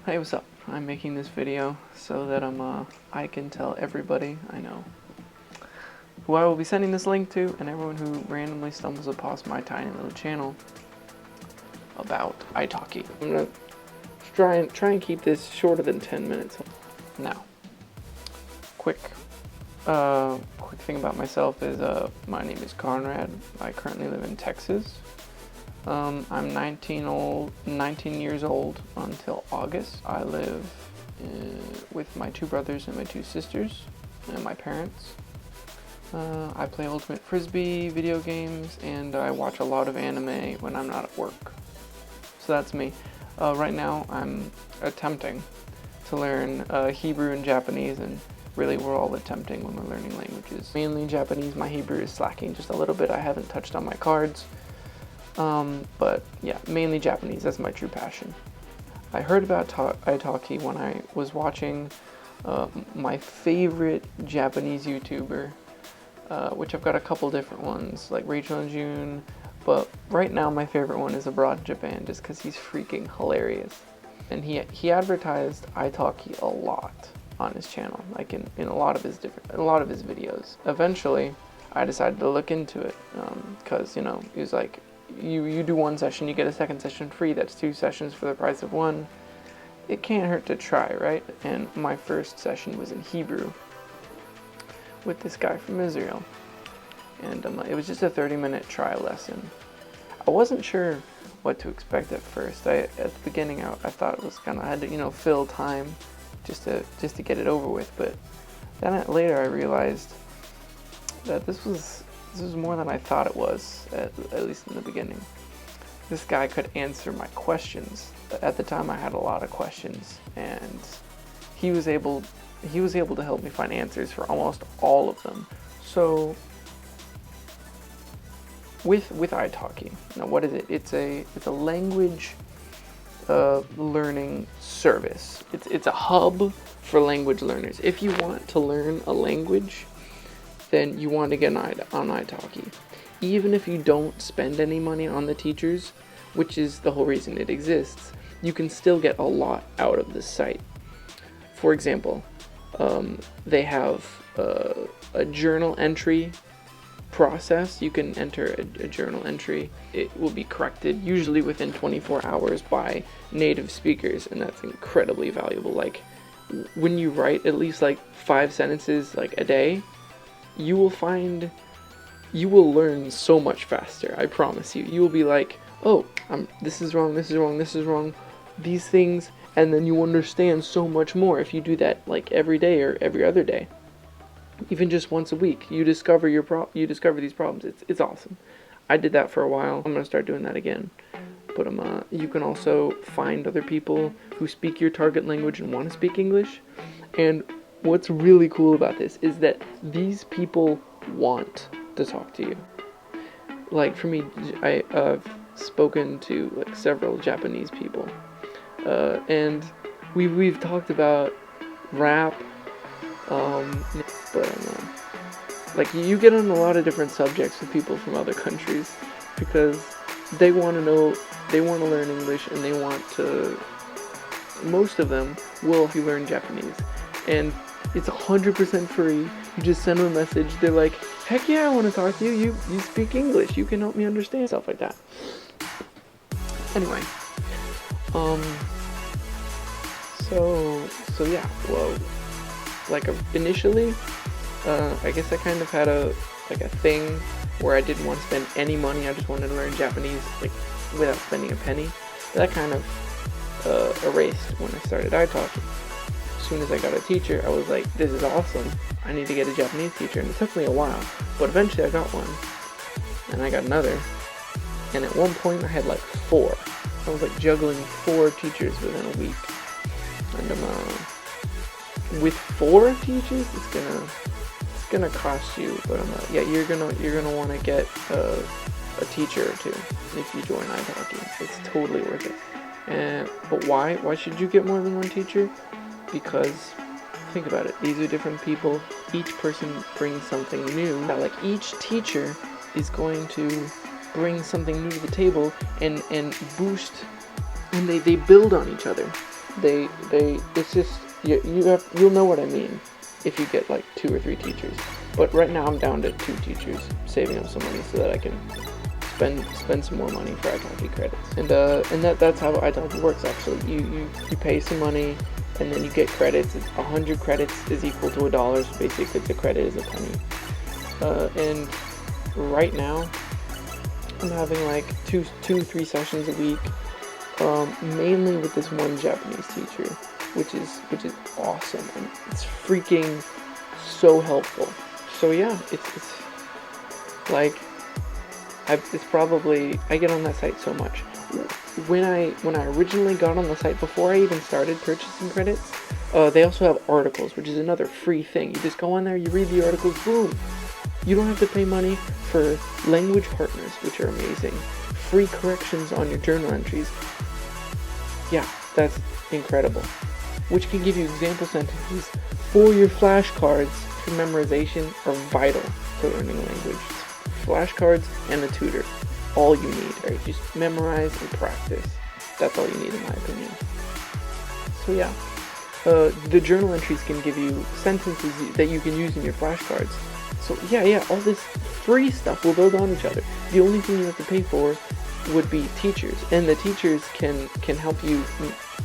Hey, what's up? I'm making this video so that I can tell everybody I know who I will be sending this link to, and everyone who randomly stumbles upon my tiny little channel about Italki. I'm gonna try and keep this shorter than 10 minutes. Now, quick thing about myself is my name is Conrad. I currently live in Texas. I'm 19 years old until August. I live with my two brothers and my two sisters and my parents. I play Ultimate Frisbee video games, and I watch a lot of anime when I'm not at work. So that's me. Right now I'm attempting to learn Hebrew and Japanese, and really we're all attempting when we're learning languages. Mainly Japanese. My Hebrew is slacking just a little bit. I haven't touched on my cards. But yeah, mainly Japanese. That's my true passion. I heard about Italki when I was watching my favorite Japanese YouTuber, which I've got a couple different ones, like Rachel and June, but right now my favorite one is Abroad Japan, just because he's freaking hilarious. And he advertised Italki a lot on his channel, like in a lot of his videos. Eventually, I decided to look into it, because, you know, he was like, you do one session, you get a second session free. That's 2 sessions for the price of 1. It can't hurt to try, right? And my first session was in Hebrew with this guy from Israel, and it was just a 30-minute try lesson. I wasn't sure what to expect at first. At the beginning, I thought it was I had to, you know, fill time just to get it over with. But then later I realized that this was more than I thought it was, at least in the beginning. This guy could answer my questions. At the time I had a lot of questions, and he was able to help me find answers for almost all of them. So with Italki, now what is it? It's a language learning service. It's a hub for language learners. If you want to learn a language, then you want to get on Italki. Even if you don't spend any money on the teachers, which is the whole reason it exists, you can still get a lot out of this site. For example, they have a journal entry process. You can enter a journal entry. It will be corrected usually within 24 hours by native speakers, and that's incredibly valuable. Like, when you write at least like 5 sentences like a day, you will learn so much faster. I promise you. You will be like, oh, this is wrong, this is wrong, this is wrong, these things, and then you understand so much more if you do that like every day or every other day. Even just once a week, you discover these problems. It's awesome. I did that for a while. I'm gonna start doing that again. But you can also find other people who speak your target language and want to speak English. And what's really cool about this is that these people want to talk to you. Like, for me, I've spoken to like several Japanese people, and we've talked about rap, but like, you get on a lot of different subjects with people from other countries, because they want to know, they want to learn English, and they want to. Most of them will if you learn Japanese, and it's 100% free. You just send them a message. They're like, heck yeah, I want to talk to you. You speak English. You can help me understand. Stuff like that. Anyway. So yeah. Well, like, initially, I guess I kind of had a thing where I didn't want to spend any money. I just wanted to learn Japanese, like, without spending a penny. That kind of erased when I started Italki. As soon as I got a teacher, I was like, this is awesome. I need to get a Japanese teacher. And it took me a while, but eventually I got one, and I got another, and at one point I had like 4. I was like juggling 4 teachers within a week. And with 4 teachers, it's gonna cost you, but yeah, you're gonna want to get a teacher or 2 if you join Italki. It's totally worth it. But why should you get more than 1 teacher? Because, think about it, these are different people. Each person brings something new. Like, each teacher is going to bring something new to the table and boost, and they build on each other. it's just, you'll know what I mean if you get like 2 or 3 teachers. But right now I'm down to 2 teachers, saving up some money so that I can spend some more money for Italki credits. And that's how Italki works actually. You pay some money and then you get credits. 100 credits is equal to $1, so basically the credit is a penny. And right now I'm having like 2-3 sessions a week, mainly with this one Japanese teacher, which is awesome, and it's freaking so helpful. So yeah, it's like it's probably, I get on that site so much. When I originally got on the site, before I even started purchasing credits, they also have articles, which is another free thing. You just go on there, you read the articles, boom. You don't have to pay money for language partners, which are amazing. Free corrections on your journal entries. Yeah, that's incredible. Which can give you example sentences for your flashcards for memorization are vital to learning a language. Flashcards and a tutor, all you need, right? Just memorize and practice. That's all you need, in my opinion. So yeah, the journal entries can give you sentences that you can use in your flashcards. So yeah, all this free stuff will build on each other. The only thing you have to pay for would be teachers, and the teachers can help you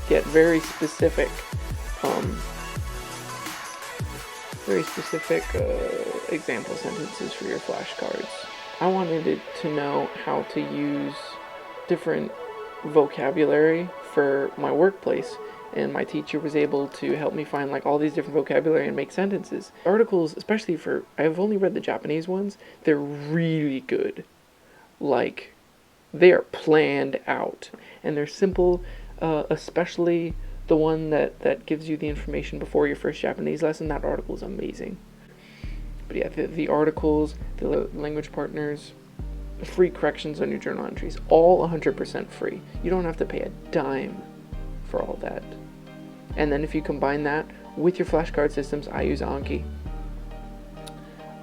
get very specific example sentences for your flashcards. I wanted to know how to use different vocabulary for my workplace, and my teacher was able to help me find like all these different vocabulary and make sentences. Articles, especially for, I've only read the Japanese ones, they're really good. Like, they are planned out, and they're simple, especially the one that gives you the information before your first Japanese lesson. That article is amazing. But yeah, the articles, the language partners, free corrections on your journal entries, all 100% free. You don't have to pay a dime for all that. And then if you combine that with your flashcard systems, I use Anki.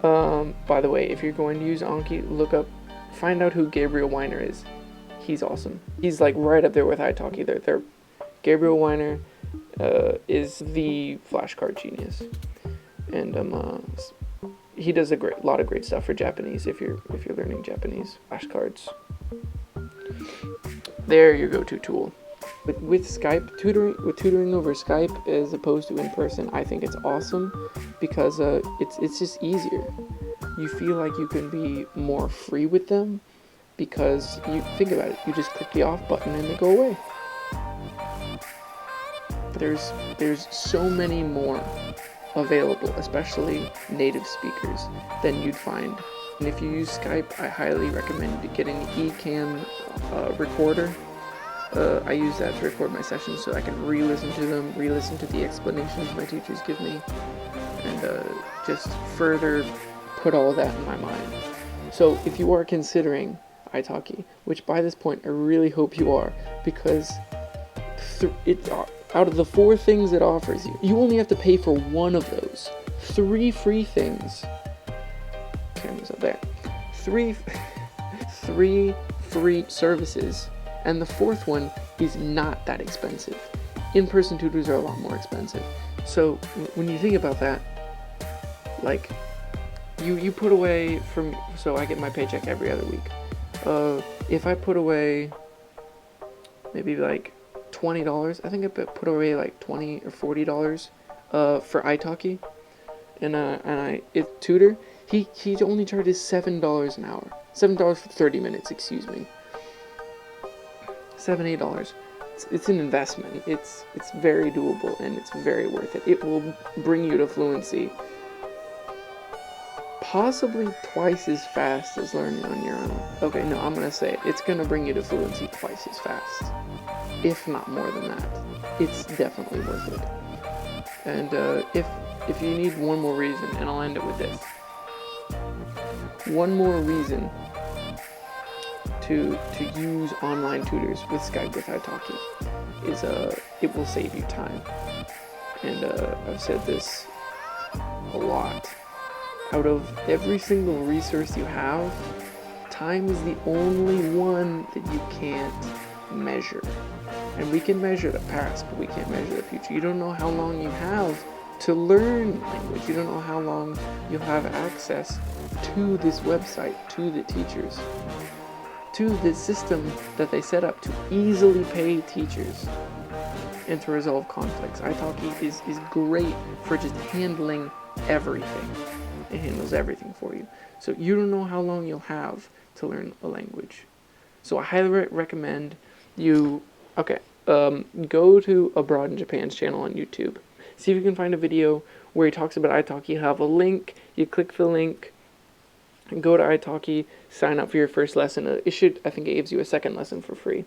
By the way, if you're going to use Anki, find out who Gabriel Weiner is. He's awesome. He's like right up there with Italki. They're Gabriel Weiner is the flashcard genius, and he does a lot of great stuff for Japanese if you're learning Japanese. Flashcards. They're your go-to tool. With Skype tutoring over Skype as opposed to in person, I think it's awesome because it's just easier. You feel like you can be more free with them because you think about it. You just click the off button and they go away. There's so many more available, especially native speakers, than you'd find. And if you use Skype, I highly recommend getting an eCam recorder. I use that to record my sessions so I can re-listen to them, re-listen to the explanations my teachers give me, and just further put all of that in my mind. So if you are considering Italki, which by this point I really hope you are, because out of the 4 things it offers you, you only have to pay for one of those. 3 free things. Camera's up there. 3 free services, and the 4th one is not that expensive. In-person tutors are a lot more expensive. So when you think about that, like you put away so I get my paycheck every other week. If I put away maybe like $20, I think I put away like $20 or $40 for Italki, and tutor, he only charges $7 an hour, $7 for 30 minutes, excuse me. $7-8. It's an investment. It's very doable and it's very worth it. It will bring you to fluency possibly twice as fast as learning on your own. Okay, no, I'm gonna say it. It's gonna bring you to fluency twice as fast, if not more than that. It's definitely worth it. And if you need one more reason, and I'll end it with this. One more reason to use online tutors with Skype with Italki is it will save you time. And I've said this a lot. Out of every single resource you have, time is the only one that you can't measure. And we can measure the past, but we can't measure the future. You don't know how long you have to learn language. You don't know how long you'll have access to this website, to the teachers, to the system that they set up to easily pay teachers and to resolve conflicts. Italki is great for just handling everything. It handles everything for you. So you don't know how long you'll have to learn a language. So I highly recommend you, go to Abroad in Japan's channel on YouTube. See if you can find a video where he talks about Italki. You have a link, you click the link, and go to Italki, sign up for your first lesson. I think it gives you a second lesson for free.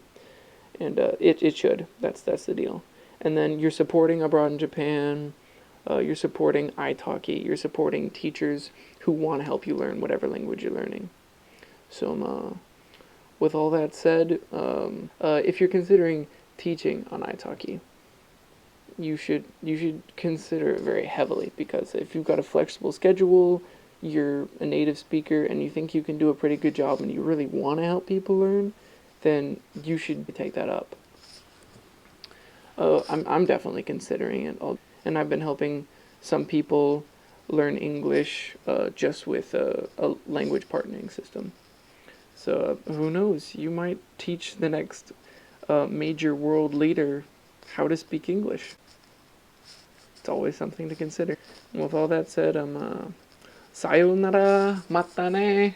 And it should. That's the deal. And then you're supporting Abroad in Japan, you're supporting Italki, you're supporting teachers who want to help you learn whatever language you're learning. So with all that said, if you're considering teaching on Italki, you should consider it very heavily, because if you've got a flexible schedule, you're a native speaker, and you think you can do a pretty good job, and you really want to help people learn, then you should take that up. I'm definitely considering it, and I've been helping some people learn English just with a language partnering system. So who knows, you might teach the next major world leader how to speak English. It's always something to consider. And with all that said, sayonara, mata ne.